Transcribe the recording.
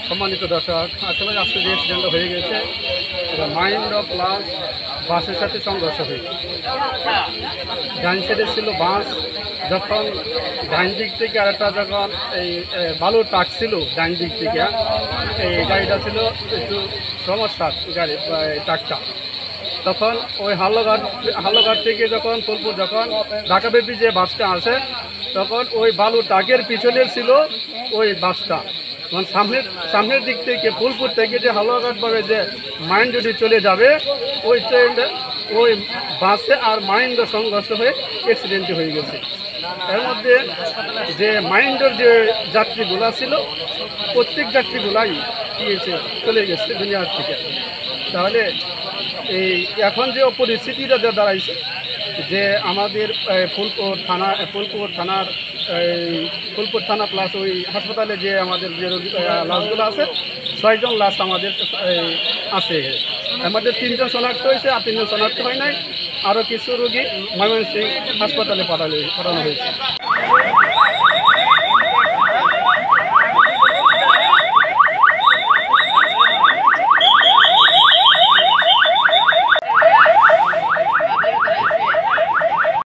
সম্মানিত দর্শক, আসলে আজকে যে অ্যাক্সিডেন্টটা হয়ে গেছে এটা মাইন্ড প্লাস বাসের সাথে সংঘর্ষ হয়েছে। ডাইন সাইডে ছিল বাস, যখন ডাইন দিক থেকে আরেকটা যখন এই বালুর ট্রাক ছিল ডাইন দিক থেকে, এই গাড়িটা ছিল একটু সমস্যা গাড়ি ট্রাকটা, তখন ওই হাল্লাঘাট থেকে যখন ফুলপুর যখন ঢাকাব্যাপী যে বাসটা আসে তখন ওই বালুর ট্রাকের পিছনে ছিল ওই বাসটা, মানে সামনের দিক থেকে ফুলপুর থেকে যে হালুয়াঘাটভাবে যে মাইন্ডে চলে যাবে ওই ট্রেনটা ওই বাসে আর মাইন্ডের সংঘর্ষ হয়ে অ্যাক্সিডেন্ট হয়ে গেছে। এর মধ্যে যে মাইন্ডের যে যাত্রীগুলা ছিল প্রত্যেক যাত্রীগুলাই গিয়েছে চলে গেছে দুনিয়ার থেকে। তাহলে এই এখন যে পরিস্থিতিটা দাঁড়াইছে যে আমাদের ফুলপুর থানা প্লাস ওই হাসপাতালে যে আমাদের যে লাশগুলো আছে 6 জন লাশ আমাদের আছে। আমাদের 3 জন শনাক্ত হয়েছে আর 3 জন শনাক্ত হয় নাই, আরও কিছু রোগী ময়মনসিংহ হাসপাতালে পাঠানো হয়েছে।